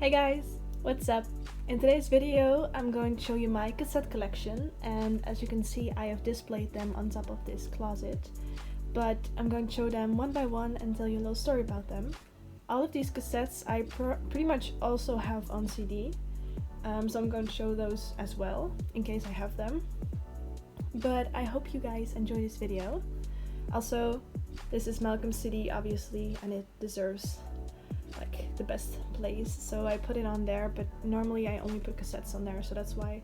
Hey guys, what's up? In today's video I'm going to show you my cassette collection, and as you can see I have displayed them on top of this closet, but I'm going to show them one by one and tell you a little story about them. All of these cassettes I pretty much also have on CD, so I'm going to show those as well in case I have them. But I hope you guys enjoy this video. Also, this is Malcolm's CD obviously, and it deserves like the best place, so I put it on there, but normally I only put cassettes on there, so that's why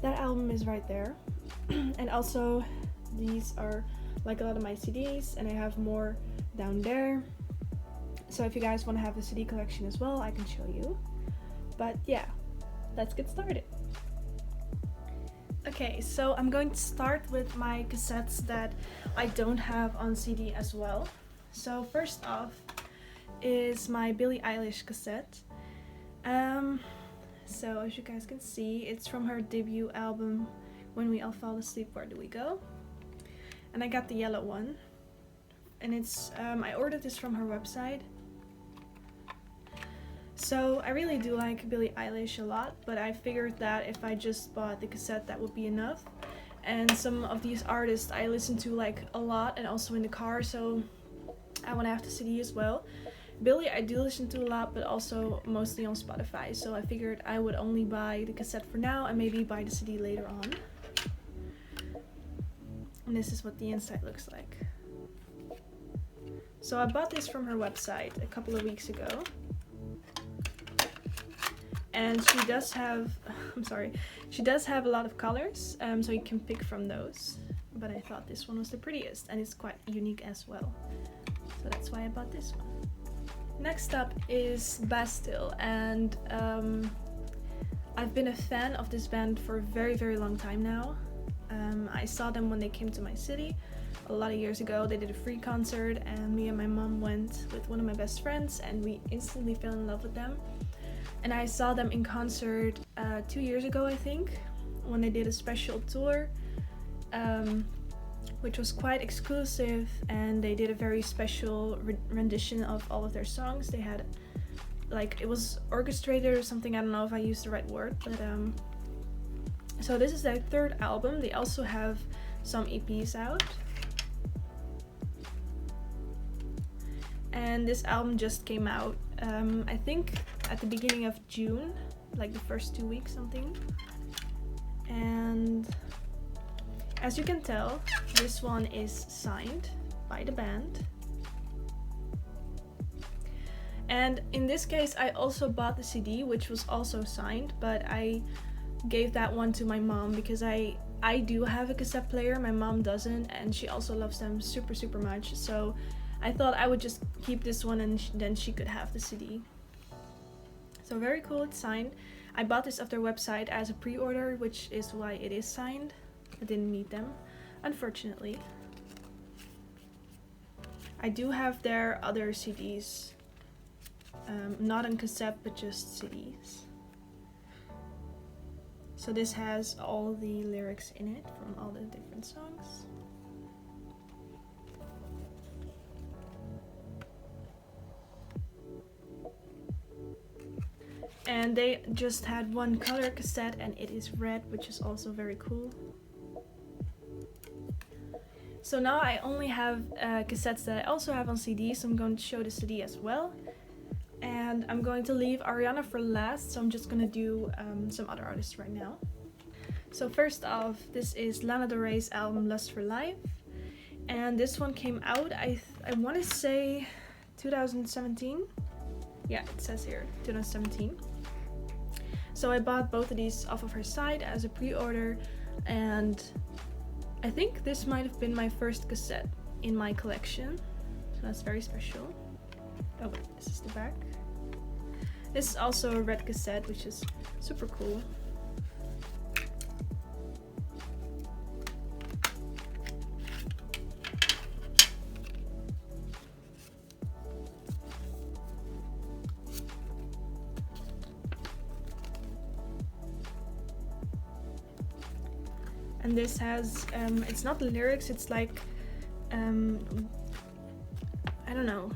that album is right there. And also these are like a lot of my CDs, and I have more down there, so if you guys want to have a CD collection as well I can show you. But yeah, let's get started. Okay, so I'm going to start with my cassettes that I don't have on CD as well. So first off is my Billie Eilish cassette. So as you guys can see, it's from her debut album, When We All Fall Asleep, Where Do We Go? And I got the yellow one. And it's, I ordered this from her website. So I really do like Billie Eilish a lot, but I figured that if I just bought the cassette that would be enough. And some of these artists I listen to like a lot and also in the car, so I want to have the CD as well. Billie I do listen to a lot, but also mostly on Spotify, so I figured I would only buy the cassette for now and maybe buy the CD later on. And this is what the inside looks like. So I bought this from her website a couple of weeks ago. And she does have, she does have a lot of colors, so you can pick from those. But I thought this one was the prettiest, and it's quite unique as well. So that's why I bought this one. Next up is Bastille, and I've been a fan of this band for a very, very long time now. I saw them when they came to my city a lot of years ago. They did a free concert, and me and my mom went with one of my best friends, and we instantly fell in love with them. And I saw them in concert 2 years ago, I think, when they did a special tour, which was quite exclusive, and they did a very special rendition of all of their songs. They had, like, it was orchestrated or something, I don't know if I used the right word, but so this is their third album. They also have some EPs out. And this album just came out, I think at the beginning of June, like the first 2 weeks something. And as you can tell, this one is signed by the band. And in this case I also bought the CD, which was also signed, but I gave that one to my mom because I do have a cassette player, my mom doesn't, and she also loves them super much, so I thought I would just keep this one and then she could have the CD. So very cool, it's signed. I bought this off their website as a pre-order, which is why it is signed. I didn't meet them, unfortunately. I do have their other CDs, not on cassette but just CDs. So this has all the lyrics in it from all the different songs. And they just had one color cassette, and it is red, which is also very cool. So now I only have cassettes that I also have on CD, so I'm going to show the CD as well. And I'm going to leave Ariana for last, so I'm just going to do some other artists right now. So first off, this is Lana Del Rey's album Lust for Life. And this one came out, I want to say 2017. Yeah, it says here 2017. So I bought both of these off of her site as a pre-order, and I think this might have been my first cassette in my collection, so that's very special. Oh wait, this is the back. This is also a red cassette, which is super cool. And this has, it's not lyrics, it's like, I don't know,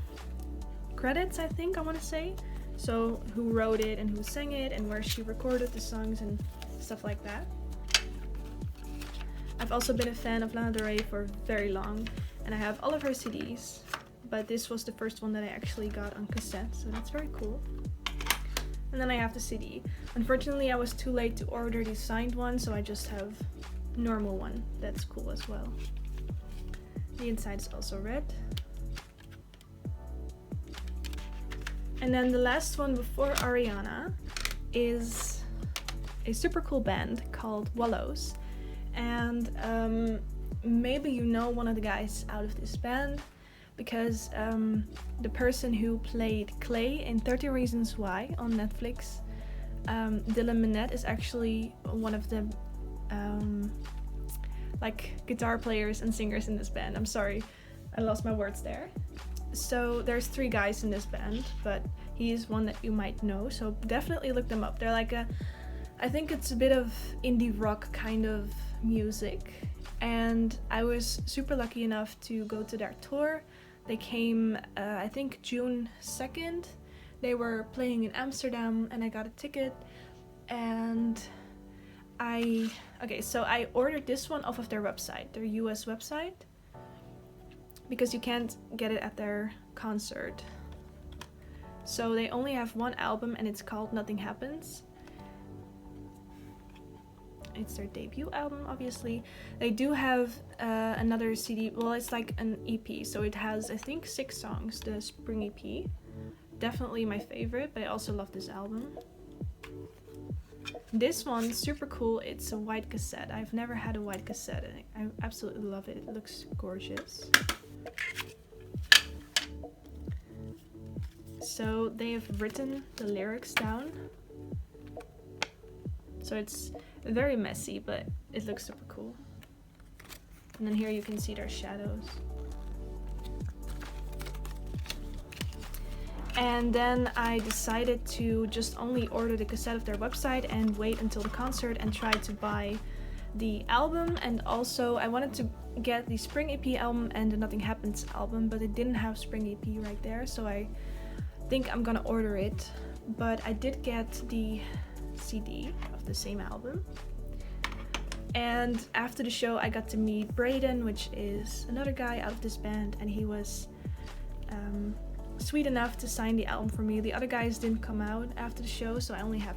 credits, I think I want to say. So who wrote it and who sang it and where she recorded the songs and stuff like that. I've also been a fan of Lana Del Rey for very long, and I have all of her CDs, but this was the first one that I actually got on cassette, so that's very cool. And then I have the CD. Unfortunately, I was too late to order the signed one, so I just have normal one. That's cool as well. The inside is also red. And then the last one before Ariana is a super cool band called Wallows. And maybe you know one of the guys out of this band, because the person who played Clay in 30 Reasons Why on Netflix, Dylan Minnette, is actually one of the like guitar players and singers in this band. I'm sorry, I lost my words there. So there's 3 guys in this band, but he is one that you might know, so definitely look them up. They're like I think it's a bit of indie rock kind of music, and I was super lucky enough to go to their tour. They came, I think June 2nd. They were playing in Amsterdam and I got a ticket, and so I ordered this one off of their website, their US website, because you can't get it at their concert. So they only have one album and it's called Nothing Happens. It's their debut album, obviously. They do have another CD, well, it's like an EP, so it has, I think, 6 songs, the Spring EP. Definitely my favorite, but I also love this album. This one's super cool. It's a white cassette. I've never had a white cassette, and I absolutely love it. It looks gorgeous. So they have written the lyrics down. So it's very messy, but it looks super cool. And then here you can see their shadows. And then I decided to just only order the cassette of their website and wait until the concert and try to buy the album. And also I wanted to get the Spring EP album and the Nothing Happens album, but it didn't have Spring EP right there, so I think I'm gonna order it. But I did get the CD of the same album. And after the show I got to meet Braden, which is another guy out of this band, and he was sweet enough to sign the album for me. The other guys didn't come out after the show, so I only have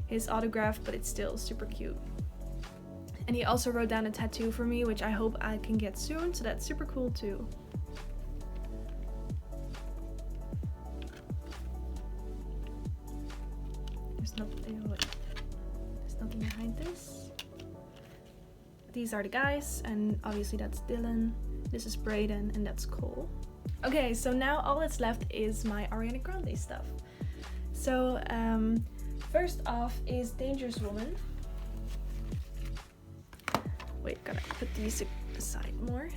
his autograph, but it's still super cute. And he also wrote down a tattoo for me, which I hope I can get soon, so that's super cool too. There's nothing behind this. These are the guys, and obviously that's Dylan, this is Braden, and that's Cole. Okay, so now all that's left is my Ariana Grande stuff. So first off is Dangerous Woman. Wait, gotta put these aside more.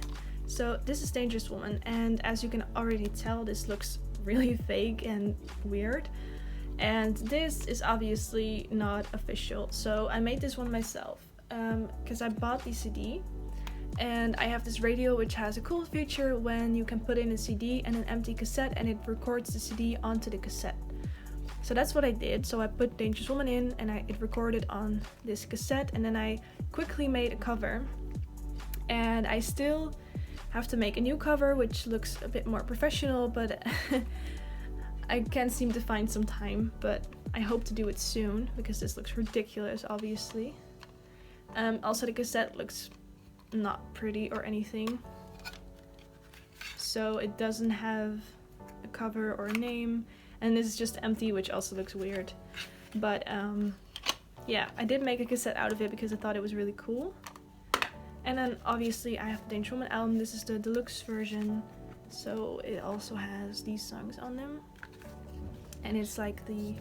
So this is Dangerous Woman, and as you can already tell, this looks really fake and weird. And this is obviously not official, so I made this one myself because I bought the CD. And I have this radio which has a cool feature when you can put in a CD and an empty cassette, and it records the CD onto the cassette. So that's what I did. So I put Dangerous Woman in, and it recorded on this cassette, and then I quickly made a cover. And I still have to make a new cover which looks a bit more professional, but I can't seem to find some time, but I hope to do it soon because this looks ridiculous, obviously. Also the cassette looks not pretty or anything, so it doesn't have a cover or a name, and this is just empty, which also looks weird. But yeah, I did make a cassette out of it because I thought it was really cool. And then obviously I have the Dangerous Woman album. This is the deluxe version, so it also has these songs on them, and it's like the,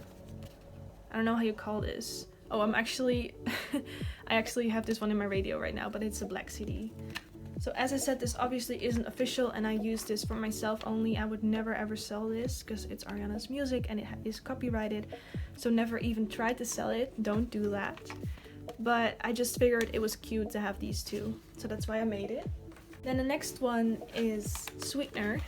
I don't know how you call this. Oh, I actually have this one in my radio right now, but it's a black CD. So as I said, this obviously isn't official, and I use this for myself only. I would never ever sell this because it's Ariana's music and it is copyrighted, so never even try to sell it. Don't do that. But I just figured it was cute to have these two, so that's why I made it. Then the next one is Sweetener,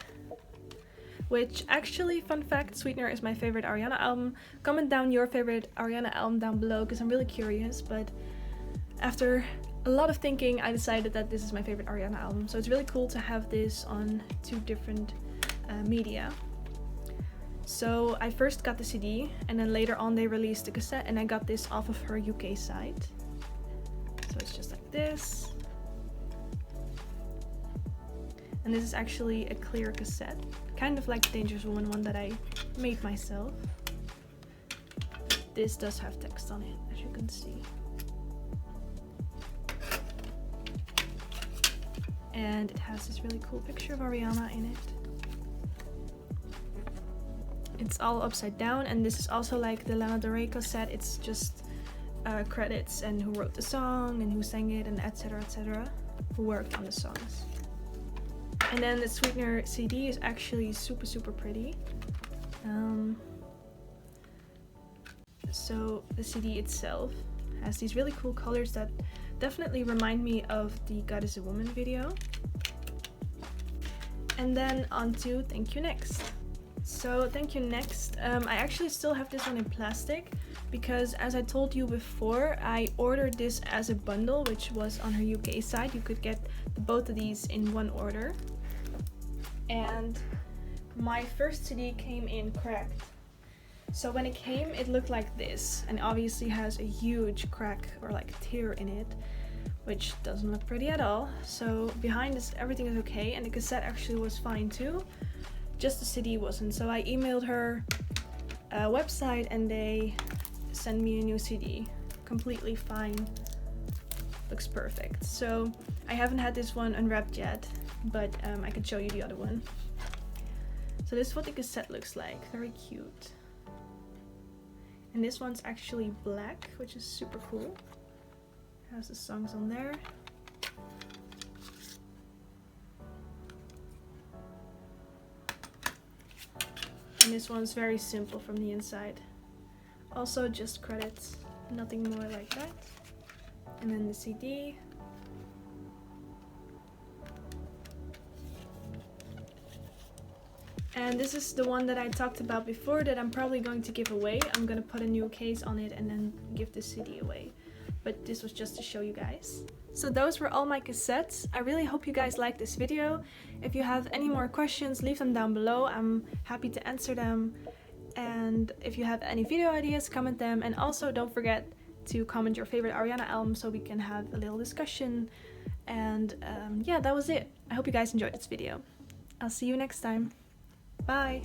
which actually, fun fact, Sweetener is my favorite Ariana album. Comment down your favorite Ariana album down below because I'm really curious, but after a lot of thinking I decided that this is my favorite Ariana album. So it's really cool to have this on 2 different media. So I first got the CD and then later on they released the cassette, and I got this off of her UK site. So it's just like this. And this is actually a clear cassette, kind of like the Dangerous Woman one that I made myself. This does have text on it, as you can see. And it has this really cool picture of Ariana in it. It's all upside down, and this is also like the Lana Del Rey cassette. It's just credits and who wrote the song and who sang it and etc, who worked on the songs. And then the Sweetener CD is actually super pretty. So the CD itself has these really cool colors that definitely remind me of the God is a Woman video. And then on to Thank You Next. So Thank You Next, I actually still have this one in plastic because, as I told you before, I ordered this as a bundle, which was on her UK site. You could get both of these in one order. And my first CD came in cracked. So when it came, it looked like this, and obviously has a huge crack or like tear in it, which doesn't look pretty at all. So behind this, everything is okay, and the cassette actually was fine too, just the CD wasn't. So I emailed her website and they sent me a new CD, completely fine, looks perfect. So I haven't had this one unwrapped yet, but I can show you the other one. So this is what the cassette looks like, very cute. And this one's actually black, which is super cool. It has the songs on there. And this one's very simple from the inside. Also just credits, nothing more like that. And then the CD. And this is the one that I talked about before that I'm probably going to give away. I'm gonna put a new case on it and then give the CD away. But this was just to show you guys. So those were all my cassettes. I really hope you guys liked this video. If you have any more questions, leave them down below. I'm happy to answer them. And if you have any video ideas, comment them. And also don't forget to comment your favorite Ariana album so we can have a little discussion. And yeah, that was it. I hope you guys enjoyed this video. I'll see you next time. Bye!